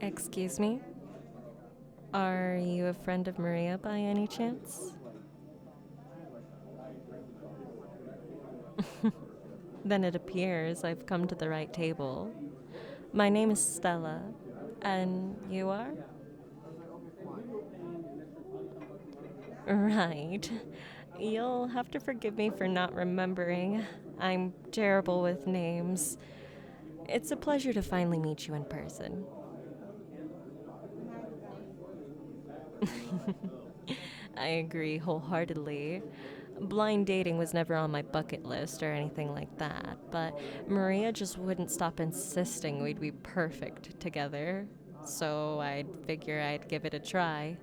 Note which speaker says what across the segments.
Speaker 1: Excuse me? Are you a friend of Maria by any chance? Then it appears I've come to the right table. My name is Stella, and you are? Right. You'll have to forgive me for not remembering. I'm terrible with names. It's a pleasure to finally meet you in person. I agree wholeheartedly. Blind dating was never on my bucket list or anything like that, but Maria just wouldn't stop insisting we'd be perfect together. So I'd figure I'd give it a try.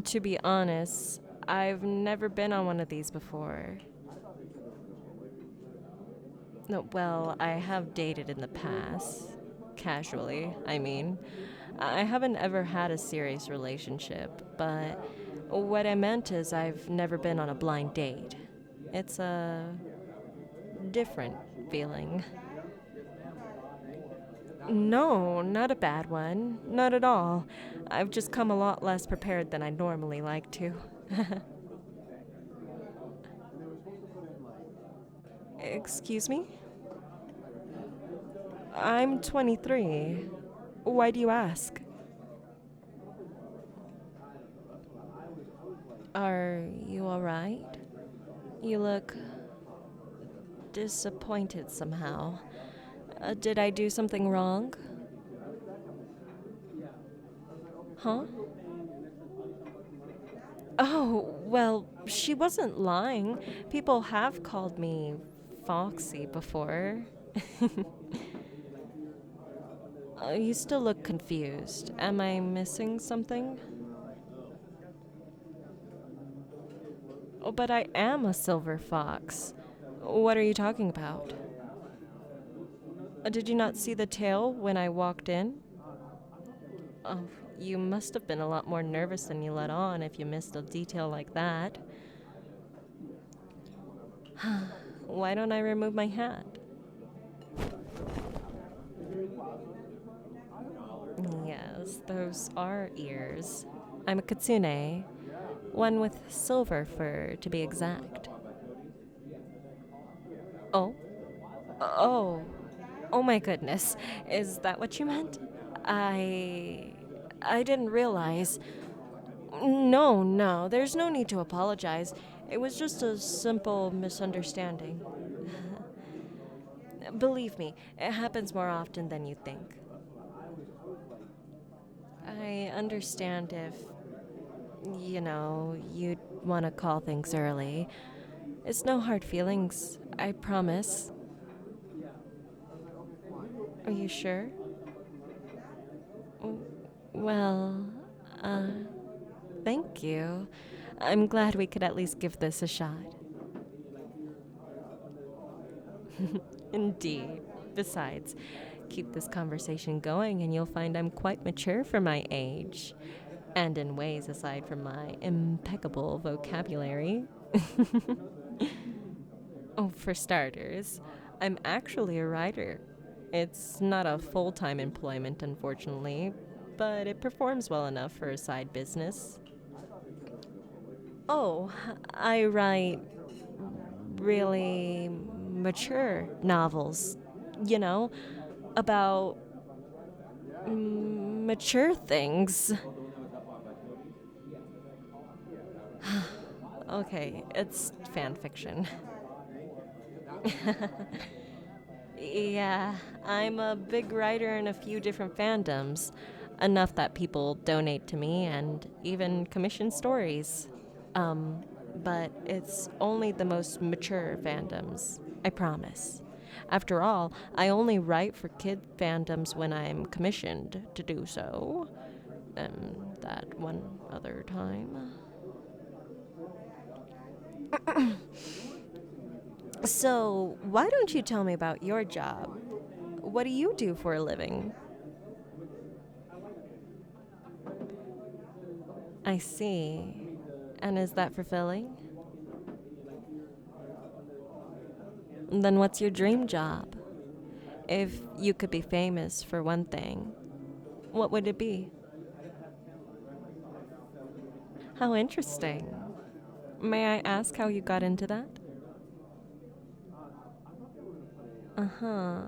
Speaker 1: To be honest, I've never been on one of these before. No, well, I have dated in the past. Casually, I mean. I haven't ever had a serious relationship, but what I meant is I've never been on a blind date. It's a different feeling. No, not a bad one. Not at all. I've just come a lot less prepared than I normally like to. Excuse me? I'm 23. Why do you ask? Are you alright? You look disappointed somehow. Did I do something wrong? Huh? Oh, well, she wasn't lying. People have called me Foxy before. You still look confused. Am I missing something? Oh, but I am a silver fox. What are you talking about? Did you not see the tail when I walked in? Oh, you must have been a lot more nervous than you let on if you missed a detail like that. Why don't I remove my hat? Yes, those are ears. I'm a kitsune, one with silver fur to be exact. Oh? Oh. Oh my goodness. Is that what you meant? I. I didn't realize. No, no, there's no need to apologize. It was just a simple misunderstanding. Believe me, it happens more often than you think. I understand if, you'd want to call things early. It's no hard feelings, I promise. Are you sure? Well, uh, thank you. I'm glad we could at least give this a shot. Indeed. Besides, keep this conversation going and you'll find I'm quite mature for my age. And in ways aside from my impeccable vocabulary. Oh, for starters, I'm actually a writer. It's not a full time employment, unfortunately, but it performs well enough for a side business. Oh, I write really mature novels, you know, about mature things. Okay, it's fan fiction. Yeah, I'm a big writer in a few different fandoms. Enough that people donate to me and even commission stories. Um, but it's only the most mature fandoms, I promise. After all, I only write for kid fandoms when I'm commissioned to do so. That one other time. So, why don't you tell me about your job? What do you do for a living? I see. And is that fulfilling? Then what's your dream job? If you could be famous for one thing, what would it be? How interesting. May I ask how you got into that? Uh huh.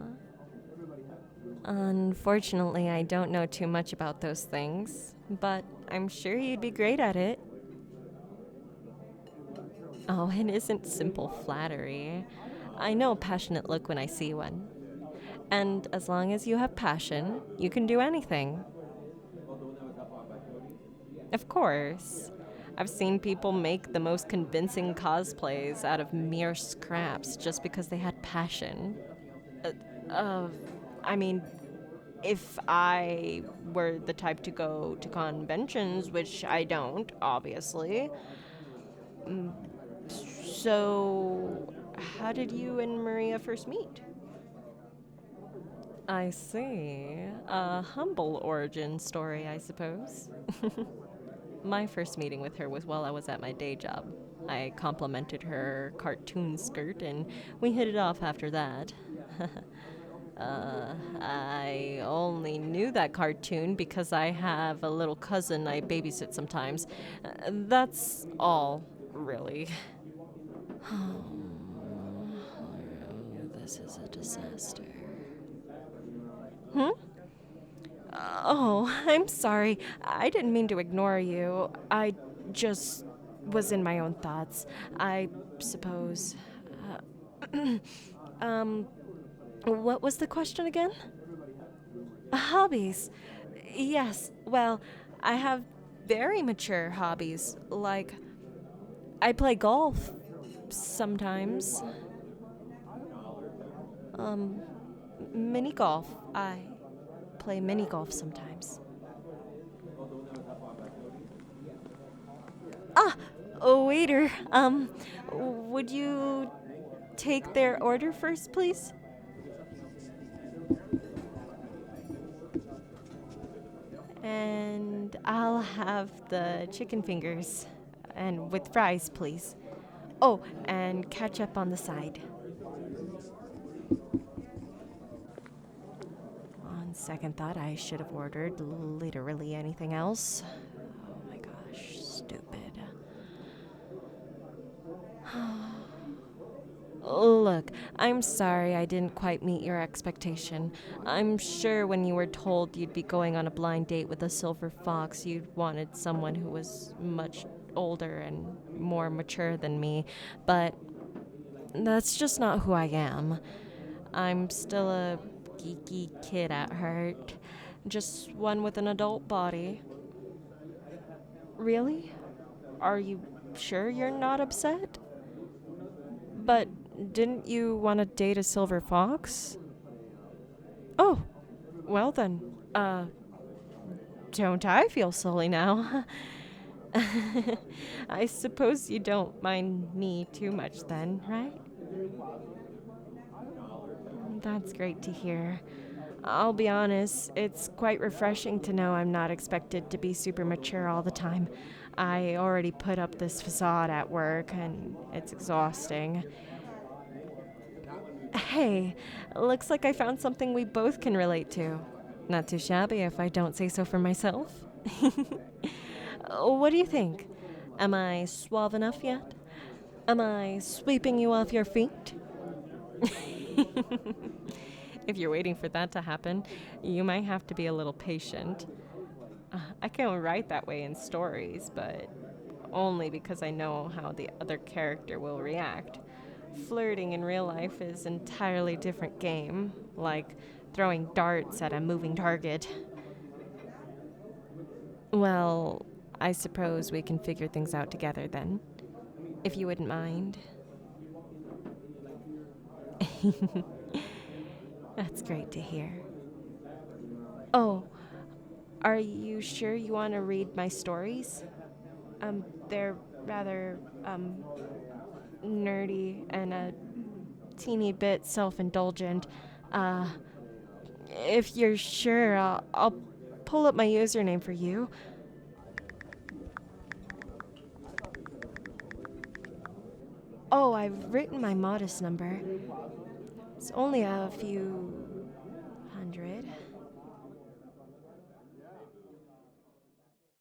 Speaker 1: Unfortunately, I don't know too much about those things, but I'm sure you'd be great at it. Oh, it isn't simple flattery. I know a passionate look when I see one. And as long as you have passion, you can do anything. Of course. I've seen people make the most convincing cosplays out of mere scraps just because they had passion. Uh, I mean, if I were the type to go to conventions, which I don't, obviously. So, how did you and Maria first meet? I see. A humble origin story, I suppose. My first meeting with her was while I was at my day job. I complimented her cartoon skirt and we hit it off after that. I only knew that cartoon because I have a little cousin I babysit sometimes. That's all, really. This is a disaster. Hmm? Oh, I'm sorry. I didn't mean to ignore you. I just was in my own thoughts. I suppose. Um, what was the question again? Hobbies. Yes, well, I have very mature hobbies. Like, I play golf sometimes. Um, Mini golf. I play mini golf sometimes. Ah, oh, waiter. Would you take their order first, please? And I'll have the chicken fingers. And with fries, please. Oh, and ketchup on the side. On second thought, I should have ordered literally anything else. Oh my gosh, stupid. Look, I'm sorry I didn't quite meet your expectation. I'm sure when you were told you'd be going on a blind date with a silver fox, you'd wanted someone who was much older and more mature than me, but that's just not who I am. I'm still a geeky kid at heart, just one with an adult body. Really? Are you sure you're not upset? But didn't you want to date a silver fox? Oh, well then, don't I feel silly now? I suppose you don't mind me too much then, right? That's great to hear. I'll be honest, it's quite refreshing to know I'm not expected to be super mature all the time. I already put up this facade at work, and it's exhausting. Hey, looks like I found something we both can relate to. Not too shabby if I don't say so for myself. What do you think? Am I suave enough yet? Am I sweeping you off your feet? If you're waiting for that to happen, you might have to be a little patient. I can write that way in stories, but only because I know how the other character will react. Flirting in real life is entirely different game, like throwing darts at a moving target. Well, I suppose we can figure things out together then, if you wouldn't mind. That's great to hear. Oh, are you sure you want to read my stories? They're rather, nerdy and a teeny bit self indulgent. Uh, if you're sure, I'll pull up my username for you. Oh, I've written my modest number. It's only a few